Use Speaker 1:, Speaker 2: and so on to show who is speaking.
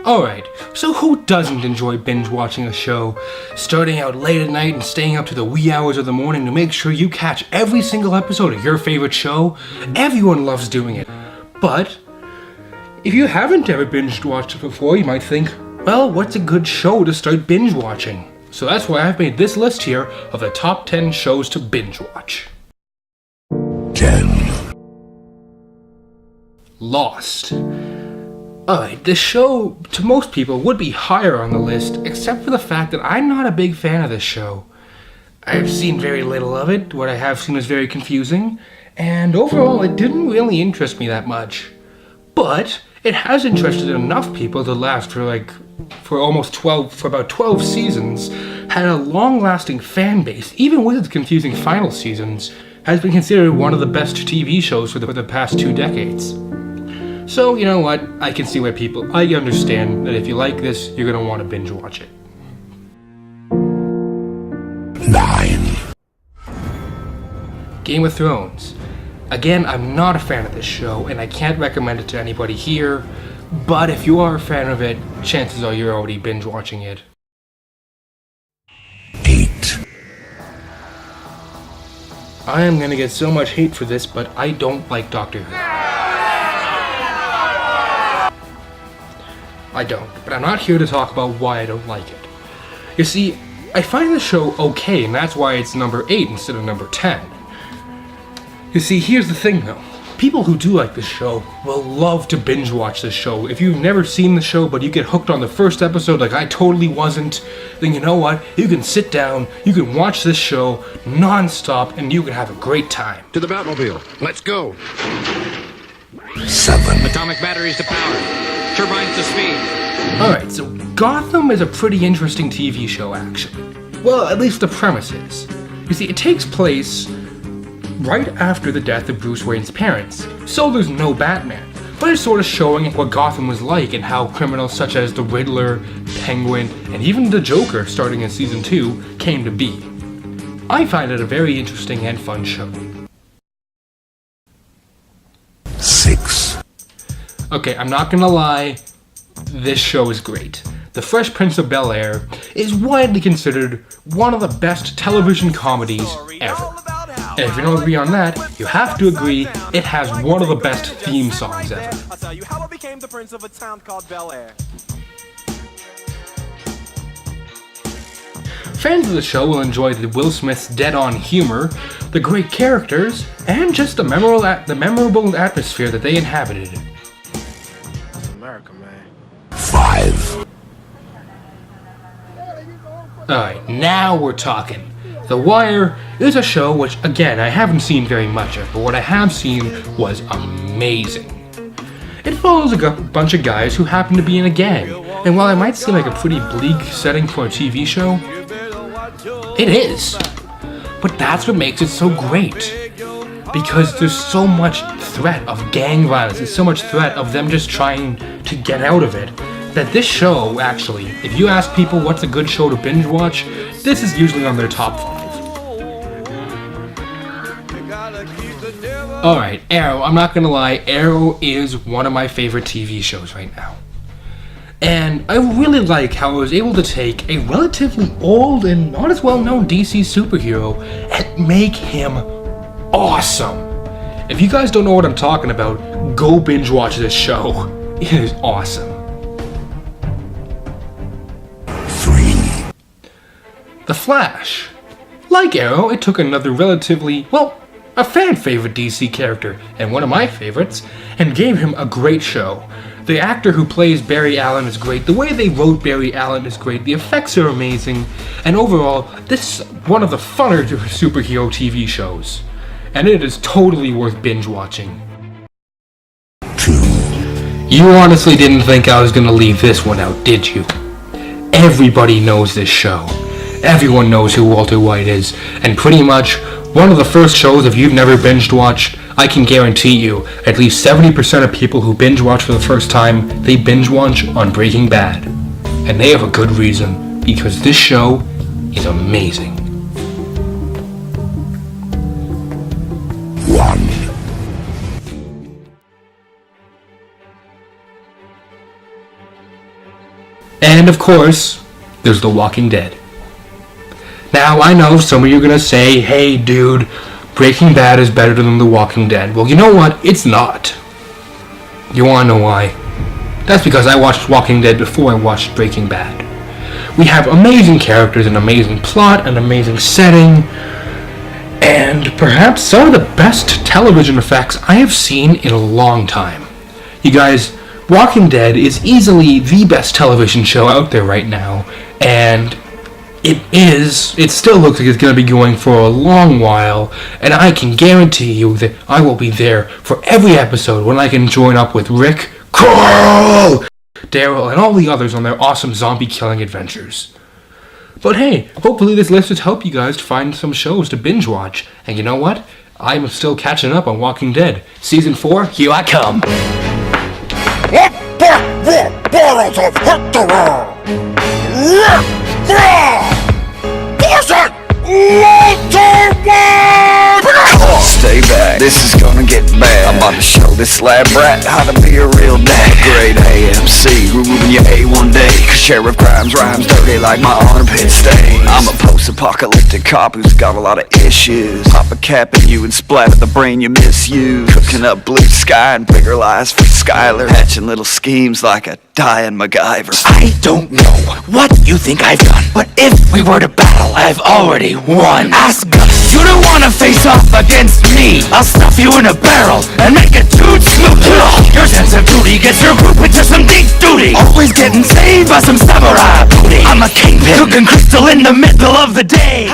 Speaker 1: Alright, so who doesn't enjoy binge watching a show, starting out late at night and staying up to the wee hours of the morning to make sure you catch every single episode of your favorite show? Everyone loves doing it. But if you haven't ever binge watched it before, you might think, well, what's a good show to start binge watching? So that's why I've made this list here of the top 10 shows to binge watch.
Speaker 2: 10.
Speaker 1: Lost. Alright, this show, to most people, would be higher on the list, except for the fact that I'm not a big fan of this show. I've seen very little of it, what I have seen is very confusing, and overall it didn't really interest me that much. But it has interested enough people to last for about 12 seasons, had a long-lasting fan base, even with its confusing final seasons, has been considered one of the best TV shows for the past 2 decades. So, you know what, I can see why I understand that if you like this, you're gonna want to binge watch it.
Speaker 2: 9.
Speaker 1: Game of Thrones. Again, I'm not a fan of this show, and I can't recommend it to anybody here, but if you are a fan of it, chances are you're already binge watching it.
Speaker 2: 8.
Speaker 1: I am gonna get so much hate for this, but I don't like Doctor Who. I don't, but I'm not here to talk about why I don't like it. You see, I find the show okay, and that's why it's number 8 instead of number 10. You see, here's the thing though. People who do like this show will love to binge watch this show. If you've never seen the show, but you get hooked on the first episode like I totally wasn't, then you know what? You can sit down, you can watch this show non-stop, and you can have a great time.
Speaker 3: To the Batmobile. Let's go.
Speaker 2: 7.
Speaker 3: Atomic batteries to power. Turbines to speed.
Speaker 1: Alright, so Gotham is a pretty interesting TV show, actually. Well, at least the premise is. You see, it takes place right after the death of Bruce Wayne's parents, so there's no Batman. But it's sort of showing what Gotham was like and how criminals such as the Riddler, Penguin, and even the Joker, starting in Season 2, came to be. I find it a very interesting and fun show.
Speaker 2: 6.
Speaker 1: Okay, I'm not gonna lie, this show is great. The Fresh Prince of Bel-Air is widely considered one of the best television comedies ever. And if you don't agree on that, you have to agree it has one of the best theme songs ever.
Speaker 4: I'll tell you how I became the prince of a town called Bel-Air.
Speaker 1: Fans of the show will enjoy Will Smith's dead-on humor, the great characters, and just the memorable atmosphere that they inhabited.
Speaker 4: That's America, man.
Speaker 2: 5.
Speaker 1: Alright, now we're talking. The Wire is a show which, again, I haven't seen very much of, but what I have seen was amazing. It follows a bunch of guys who happen to be in a gang, and while it might seem like a pretty bleak setting for a TV show, it is. But that's what makes it so great. Because there's so much threat of gang violence, there's so much threat of them just trying to get out of it, that this show, actually, if you ask people what's a good show to binge watch, this is usually on their top 5. Alright, Arrow, I'm not gonna lie, Arrow is one of my favorite TV shows right now. And I really like how I was able to take a relatively old and not as well known DC superhero and make him awesome. If you guys don't know what I'm talking about, go binge watch this show. It is awesome.
Speaker 2: 3.
Speaker 1: The Flash. Like Arrow, it took another relatively, well, a fan favorite DC character, and one of my favorites, and gave him a great show. The actor who plays Barry Allen is great, the way they wrote Barry Allen is great, the effects are amazing, and overall, this is one of the funner superhero TV shows. And it is totally worth binge watching.
Speaker 2: 2.
Speaker 1: You honestly didn't think I was gonna leave this one out, did you? Everybody knows this show. Everyone knows who Walter White is, and pretty much one of the first shows, if you've never binge watched, I can guarantee you, at least 70% of people who binge watch for the first time, they binge watch on Breaking Bad. And they have a good reason, because this show is amazing.
Speaker 2: 1.
Speaker 1: And of course, there's The Walking Dead. Now, I know some of you are going to say, hey dude, Breaking Bad is better than The Walking Dead. Well, you know what? It's not. You want to know why? That's because I watched Walking Dead before I watched Breaking Bad. We have amazing characters, an amazing plot, an amazing setting, and perhaps some of the best television effects I have seen in a long time. You guys, Walking Dead is easily the best television show out there right now, and it still looks like it's going to be going for a long while, and I can guarantee you that I will be there for every episode when I can join up with Rick, Carl, Daryl, and all the others on their awesome zombie-killing adventures. But hey, hopefully this list has helped you guys to find some shows to binge watch, and you know what? I'm still catching up on Walking Dead. Season 4, here I come!
Speaker 2: Barrels of Raptor!
Speaker 5: Stay back, this is gonna get bad. I'm about to show this slab rat how to be a real dad. Grade AMC, removing your A1 day. Cause Sheriff Grimes rhymes dirty like my armpit stains. I'm a post-apocalyptic cop who's got a lot of issues. Pop a cap at you and splatter the brain you misuse. Cooking up blue sky and bigger lies for Skylar. Hatching little schemes like a dying MacGyver.
Speaker 6: I don't know what you think I've done, but if we were to battle, I've already won. Ask us. You don't wanna face off against me. I'll stuff you in a barrel and make it toot smooth. Your sense of duty gets your group into some deep duty. Always getting saved by some samurai booty. I'm a kingpin, cooking crystal in the middle of the day.